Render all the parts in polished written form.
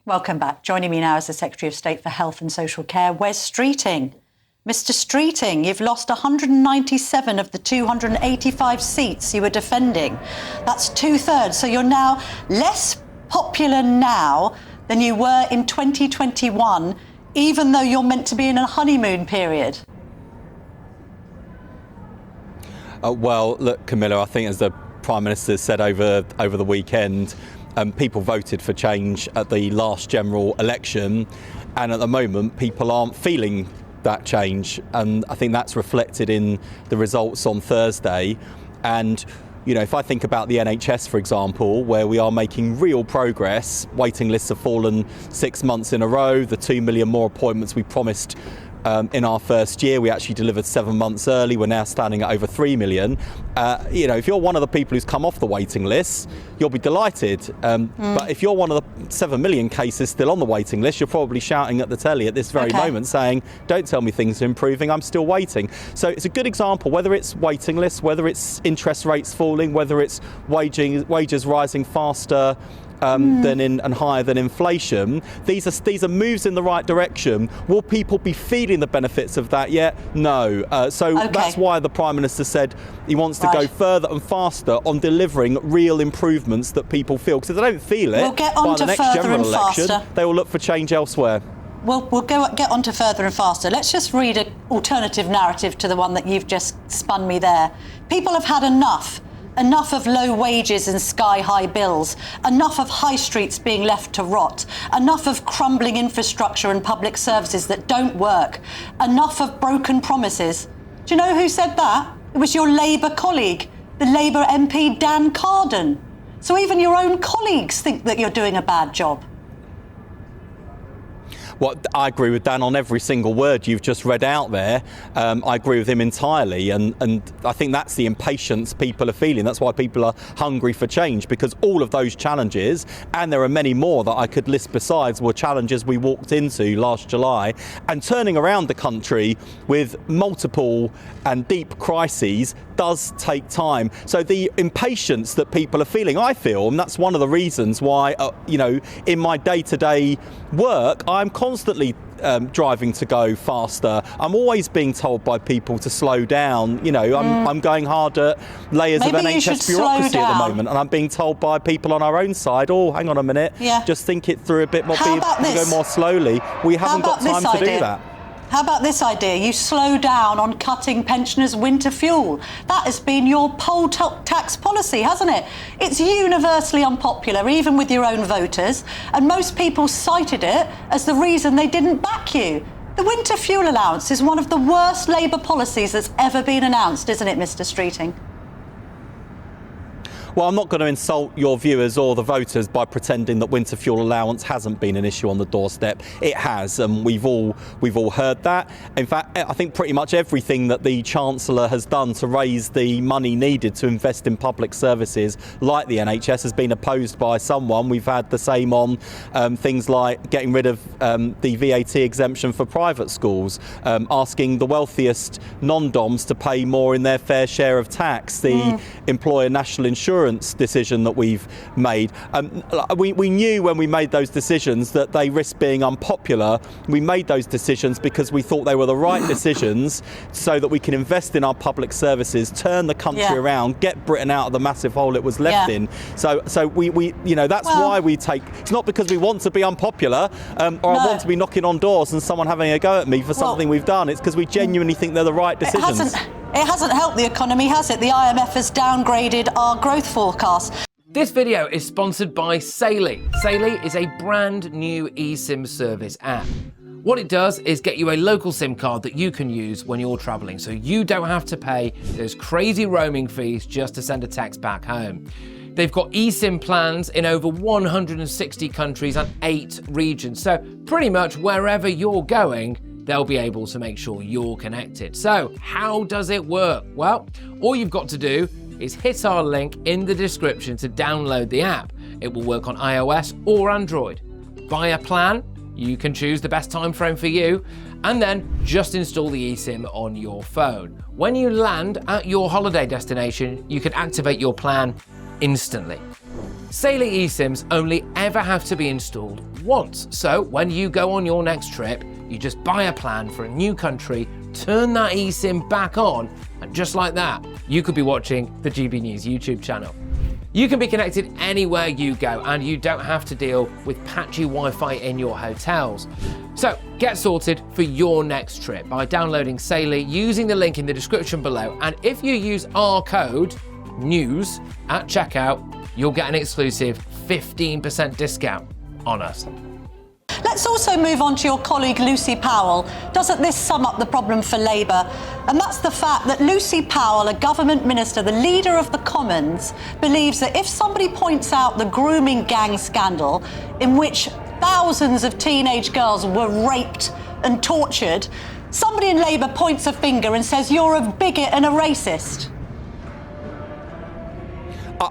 Welcome back. Joining me now is the Secretary of State for Health and Social Care, Wes Streeting. Mr. Streeting, you've lost 197 of the 285 seats you were defending. That's 2/3. So you're now less popular now than you were in 2021, even though you're meant to be in a honeymoon period. Well, look, Camilla, I think as the Prime Minister said over the weekend, people voted for change at the last general election, and at the moment people aren't feeling that change, and I think that's reflected in the results on Thursday. And you know, if I think about the NHS, for example, where we are making real progress, waiting lists have fallen 6 months in a row, the 2 million more appointments we promised in our first year, we actually delivered 7 months early. We're now standing at over 3 million. You know, if you're one of the people who's come off the waiting list, you'll be delighted. But if you're one of the 7 million cases still on the waiting list, you're probably shouting at the telly at this very moment saying, don't tell me things are improving, I'm still waiting. So it's a good example, whether it's waiting lists, whether it's interest rates falling, whether it's wages rising faster and higher than inflation. These are moves in the right direction. Will people be feeling the benefits of that yet? No. That's why the Prime Minister said he wants to go further and faster on delivering real improvements that people feel. Because if they don't feel it by the next general election, they will look for change elsewhere. We'll get on to further and faster. Let's just read an alternative narrative to the one that you've just spun me there. People have had enough. Enough of low wages and sky-high bills. Enough of high streets being left to rot. Enough of crumbling infrastructure and public services that don't work. Enough of broken promises. Do you know who said that? It was your Labour colleague, the Labour MP Dan Carden. So even your own colleagues think that you're doing a bad job. Well, I agree with Dan on every single word you've just read out there. I agree with him entirely, and I think that's the impatience people are feeling. That's why people are hungry for change, because all of those challenges, and there are many more that I could list besides, were challenges we walked into last July. And turning around the country with multiple and deep crises does take time. So the impatience that people are feeling, I feel, and that's one of the reasons why, you know, in my day-to-day work, I'm constantly driving to go faster. I'm always being told by people to slow down. You know, I'm going hard at layers of NHS bureaucracy at the moment, and I'm being told by people on our own side, oh, hang on a minute, just think it through a bit more, go more slowly. We haven't got time to do that. How about this idea? You slow down on cutting pensioners' winter fuel. That has been your poll tax policy, hasn't it? It's universally unpopular, even with your own voters, and most people cited it as the reason they didn't back you. The winter fuel allowance is one of the worst Labour policies that's ever been announced, isn't it, Mr. Streeting? Well, I'm not going to insult your viewers or the voters by pretending that winter fuel allowance hasn't been an issue on the doorstep. It has, and we've all heard that. In fact, I think pretty much everything that the Chancellor has done to raise the money needed to invest in public services like the NHS has been opposed by someone. We've had the same on things like getting rid of the VAT exemption for private schools, asking the wealthiest non-DOMs to pay more in their fair share of tax, the employer national insurance decision that we've made. We knew when we made those decisions that they risked being unpopular. We made those decisions because we thought they were the right decisions, so that we can invest in our public services, turn the country around, get Britain out of the massive hole it was left in. So we you know, that's why we take. It's not because we want to be unpopular or I want to be knocking on doors and someone having a go at me for something we've done. It's because we genuinely think they're the right decisions. It hasn't helped the economy, has it? The IMF has downgraded our growth forecast. This video is sponsored by Saily. Saily is a brand new eSIM service app. What it does is get you a local SIM card that you can use when you're traveling, so you don't have to pay those crazy roaming fees just to send a text back home. They've got eSIM plans in over 160 countries and 8 regions, so pretty much wherever you're going, they'll be able to make sure you're connected. So how does it work? Well, all you've got to do is hit our link in the description to download the app. It will work on iOS or Android. Buy a plan, you can choose the best time frame for you, and then just install the eSIM on your phone. When you land at your holiday destination, you can activate your plan instantly. Saily eSIMs only ever have to be installed once. So when you go on your next trip, you just buy a plan for a new country, turn that eSIM back on, and just like that, you could be watching the GB News YouTube channel. You can be connected anywhere you go, and you don't have to deal with patchy Wi-Fi in your hotels. So get sorted for your next trip by downloading Saily using the link in the description below. And if you use our code NEWS at checkout, you'll get an exclusive 15% discount on us. Let's also move on to your colleague Lucy Powell. Doesn't this sum up the problem for Labour? And that's the fact that Lucy Powell, a government minister, the leader of the Commons, believes that if somebody points out the grooming gang scandal in which thousands of teenage girls were raped and tortured, somebody in Labour points a finger and says you're a bigot and a racist.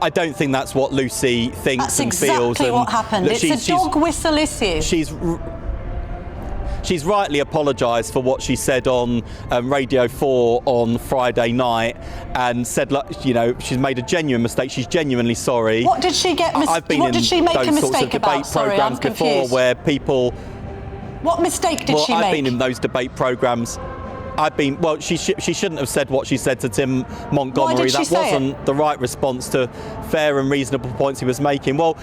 I don't think that's what Lucy thinks That's and feels. exactly what happened. Look, It's a dog whistle issue. She's rightly apologised for what she said on Radio 4 on Friday night, and said, like, you know, she's made a genuine mistake. She's genuinely sorry. What did she get? I've been what did she make those a sorts of mistake debate about? Sorry, I'm programmes before confused. where people. What mistake did she make? I've been in those debate programmes. She shouldn't have said what she said to Tim Montgomery. Why did she say it? Wasn't the right response to fair and reasonable points he was making. Well,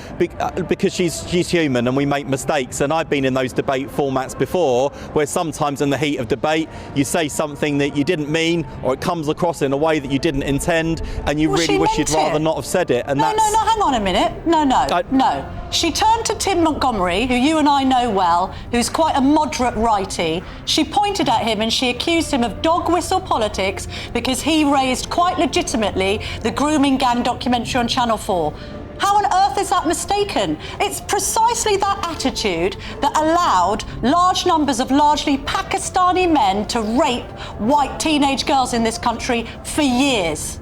because she's human and we make mistakes. And I've been in those debate formats before where sometimes in the heat of debate you say something that you didn't mean, or it comes across in a way that you didn't intend, and you really wish you'd rather not have said it. And no, hang on a minute. No. She turned to Tim Montgomery, who you and I know well, who's quite a moderate righty. She pointed at him and she accused him of dog whistle politics because he raised quite legitimately the grooming gang documentary on Channel 4. How on earth is that mistaken? It's precisely that attitude that allowed large numbers of largely Pakistani men to rape white teenage girls in this country for years.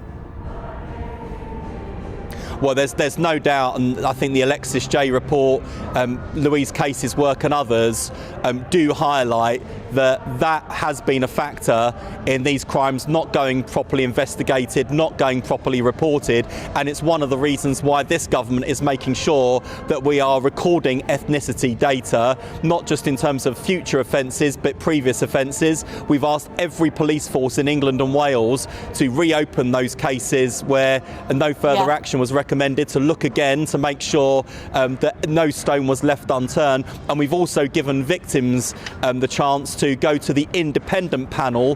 Well, there's no doubt, and I think the Alexis J report, Louise Case's work and others do highlight that has been a factor in these crimes not going properly investigated, not going properly reported, and it's one of the reasons why this government is making sure that we are recording ethnicity data, not just in terms of future offences but previous offences. We've asked every police force in England and Wales to reopen those cases where no further action was recommended, to look again to make sure that no stone was left unturned. And we've also given victims the chance to go to the independent panel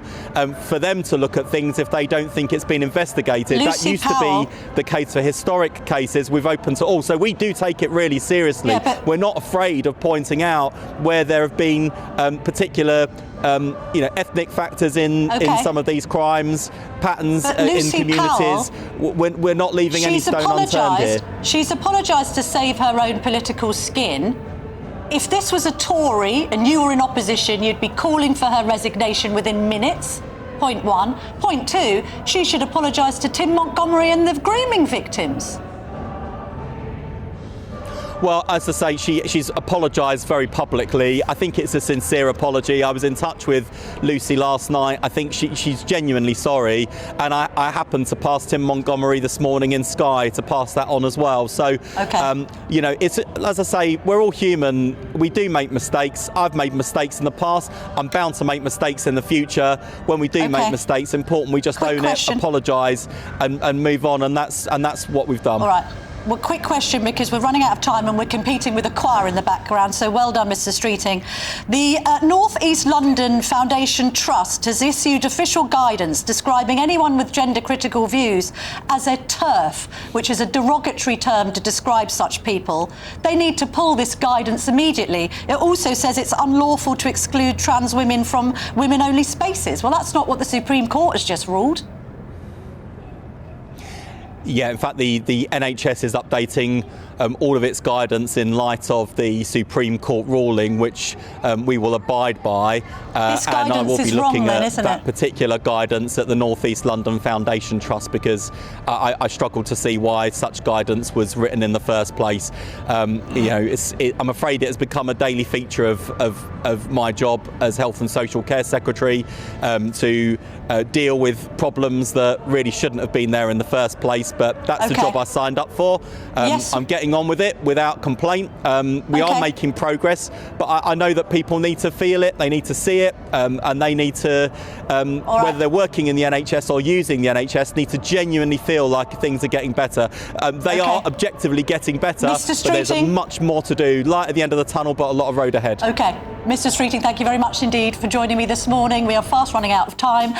for them to look at things if they don't think it's been investigated. That used to be the case for historic cases. We've opened to all. So we do take it really seriously. We're not afraid of pointing out where there have been particular ethnic factors in some of these crimes, patterns in communities. We're not leaving any stone unturned here. She's apologised to save her own political skin. If this was a Tory and you were in opposition, you'd be calling for her resignation within minutes. Point one. Point two, she should apologise to Tim Montgomery and the grooming victims. Well, as I say, she's apologised very publicly. I think it's a sincere apology. I was in touch with Lucy last night. I think she's genuinely sorry. And I happened to pass Tim Montgomery this morning in Sky to pass that on as well. So, it's, as I say, we're all human. We do make mistakes. I've made mistakes in the past. I'm bound to make mistakes in the future. When we do make mistakes, important we just own it, apologise and move on. And that's what we've done. All right. Well, quick question, because we're running out of time and we're competing with a choir in the background, so well done, Mr. Streeting. The North East London Foundation Trust has issued official guidance describing anyone with gender-critical views as a TERF, which is a derogatory term to describe such people. They need to pull this guidance immediately. It also says it's unlawful to exclude trans women from women-only spaces. Well, that's not what the Supreme Court has just ruled. Yeah, in fact, the NHS is updating all of its guidance in light of the Supreme Court ruling, which we will abide by. This and I will be looking at that it? particular guidance at the North East London Foundation Trust, because I struggle to see why such guidance was written in the first place. I'm afraid it has become a daily feature of my job as Health and Social Care Secretary to deal with problems that really shouldn't have been there in the first place. But that's the job I signed up for. I'm getting getting on with it without complaint. We are making progress, but I know that people need to feel it, they need to see it, and they need to, whether they're working in the NHS or using the NHS, need to genuinely feel like things are getting better. They are objectively getting better, but there's much more to do. Light at the end of the tunnel, but a lot of road ahead. Okay. Mr. Streeting, thank you very much indeed for joining me this morning. We are fast running out of time.